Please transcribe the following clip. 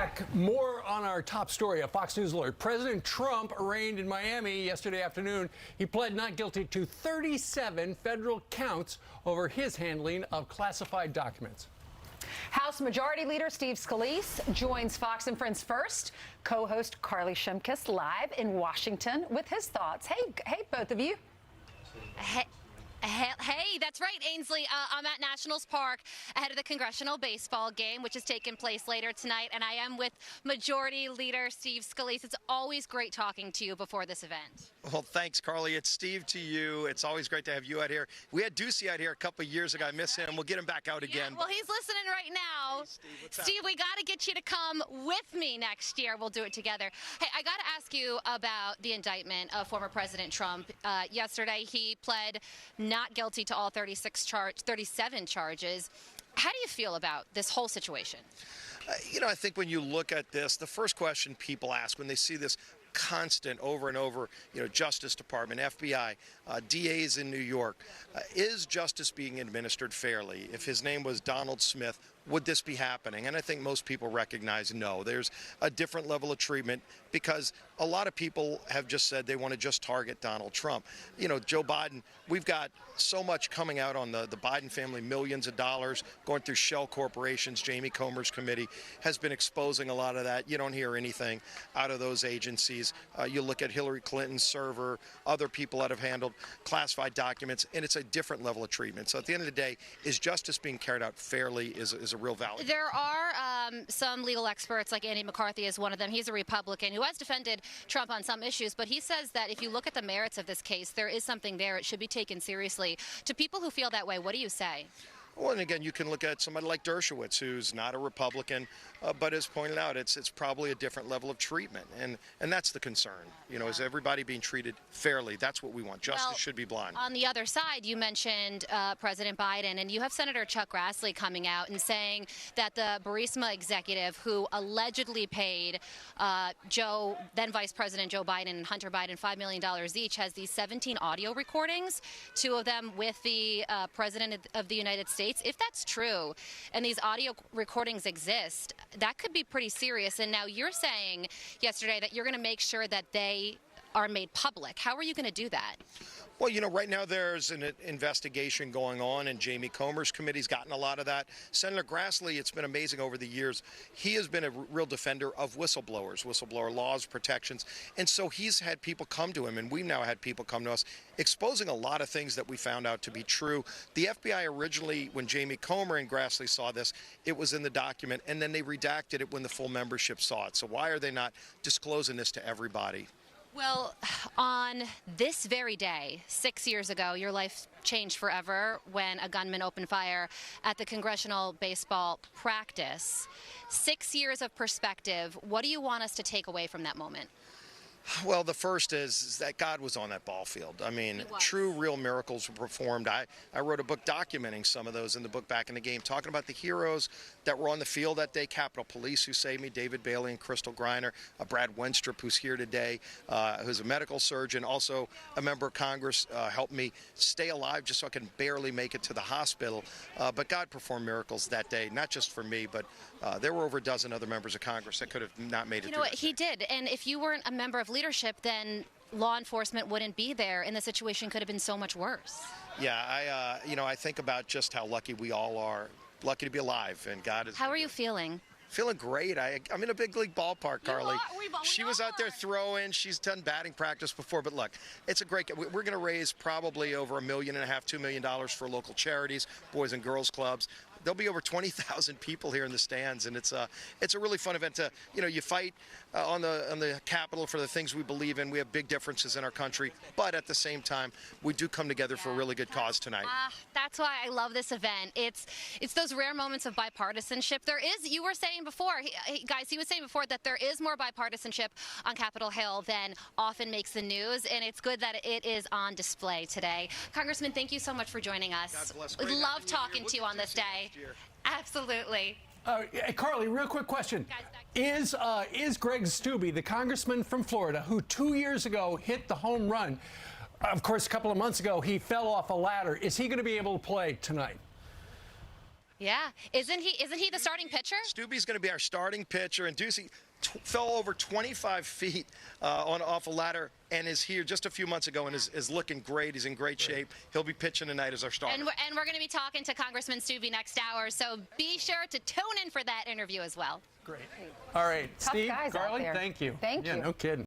back. More on our top story, a Fox News alert. President Trump arraigned in Miami yesterday afternoon. He pled not guilty to 37 federal counts over his handling of classified documents. House Majority Leader Steve Scalise joins Fox and Friends first. Co-host Carly Shimkus live in Washington with his thoughts. Hey, both of you. Hey, that's right, Ainsley. I'm at Nationals Park ahead of the Congressional baseball game, which is taking place later tonight, and I am with Majority Leader Steve Scalise. It's always great talking to you before this event. Well, thanks, Carly. It's Steve to you. It's always great to have you out here. We had Ducey out here a couple of years ago. I miss him. We'll get him back out again. Well, he's listening right now. Hey, Steve, we got to get you to come with me next year. We'll do it together. Hey, I got to ask you about the indictment of former President Trump. Yesterday, he pled not guilty to all 37 charges. How do you feel about this whole situation? I think when you look at this, the first question people ask when they see this constant over and over, Justice Department, FBI, DAs in New York, is justice being administered fairly? If his name was Donald Smith, would this be happening? And I think most people recognize no. There's a different level of treatment because a lot of people have just said they want to just target Donald Trump. Joe Biden, we've got so much coming out on the Biden family, millions of dollars going through shell corporations. Jamie Comer's committee has been exposing a lot of that. You don't hear anything out of those agencies. You look at Hillary Clinton's server, other people that have handled classified documents, and it's a different level of treatment. So at the end of the day, is justice being carried out fairly is a real value. There are some legal experts, like Andy McCarthy is one of them. He's a Republican who has defended Trump on some issues, but he says that if you look at the merits of this case, there is something there. It should be taken seriously. To people who feel that way, what do you say? Well, and again, you can look at somebody like Dershowitz, who's not a Republican, but as pointed out, it's probably a different level of treatment, and that's the concern. Is everybody being treated fairly? That's what we want. Justice should be blind. On the other side, you mentioned President Biden, and you have Senator Chuck Grassley coming out and saying that the Burisma executive who allegedly paid then Vice President Joe Biden and Hunter Biden $5 million each has these 17 audio recordings, 2 of them with the President of the United States. If that's true, and these audio recordings exist, that could be pretty serious. And now you're saying yesterday that you're going to make sure that they are made public. How are you going to do that? Well, right now there's an investigation going on, and Jamie Comer's committee's gotten a lot of that. Senator Grassley, it's been amazing over the years. He has been a real defender of whistleblowers, whistleblower laws, protections, and so he's had people come to him, and we've now had people come to us exposing a lot of things that we found out to be true. The FBI originally, when Jamie Comer and Grassley saw this, it was in the document, and then they redacted it when the full membership saw it. So why are they not disclosing this to everybody? Well, on this very day, 6 years ago, your life changed forever when a gunman opened fire at the Congressional baseball practice. 6 years of perspective. What do you want us to take away from that moment? Well, the first is that God was on that ball field. I mean, true, real miracles were performed. I wrote a book documenting some of those in the book Back in the Game, talking about the heroes that were on the field that day. Capitol Police who saved me, David Bailey and Crystal Griner, Brad Wenstrup, who's here today, who's a medical surgeon, also a member of Congress, helped me stay alive just so I can barely make it to the hospital. But God performed miracles that day, not just for me, but there were over a dozen other members of Congress that could have not made it through. You know what, he did. And if you weren't a member of leadership, then law enforcement wouldn't be there, and the situation could have been so much worse. Yeah, I think about just how lucky we all are, lucky to be alive, and God is. How are you feeling? Feeling great. I'm in a big league ballpark, Carly. She was out there throwing. She's done batting practice before. But look, it's a great. We're going to raise probably over $1.5 million, $2 million for local charities, boys and girls clubs. There'll be over 20,000 people here in the stands, and it's a really fun event. You fight on the Capitol for the things we believe in. We have big differences in our country, but at the same time, we do come together for a really good cause tonight. That's why I love this event. It's those rare moments of bipartisanship. There is. You were saying before, he was saying before that there is more bipartisanship on Capitol Hill than often makes the news, and it's good that it is on display today. Congressman, thank you so much for joining us. God bless. We love talking to you on this day. Absolutely. Carly, real quick question. Is Greg Steube, the congressman from Florida, who 2 years ago hit the home run, of course, a couple of months ago, he fell off a ladder, is he going to be able to play tonight? Yeah, isn't he the starting pitcher? Stubby's going to be our starting pitcher, and Ducey fell over 25 feet off a ladder and is here just a few months ago and is looking great. He's in great shape. He'll be pitching tonight as our starter. And we're going to be talking to Congressman Stubby next hour, so be sure to tune in for that interview as well. Great. All right, Tough Steve, guys out Carly, there. thank you. Thank yeah, you. no kidding.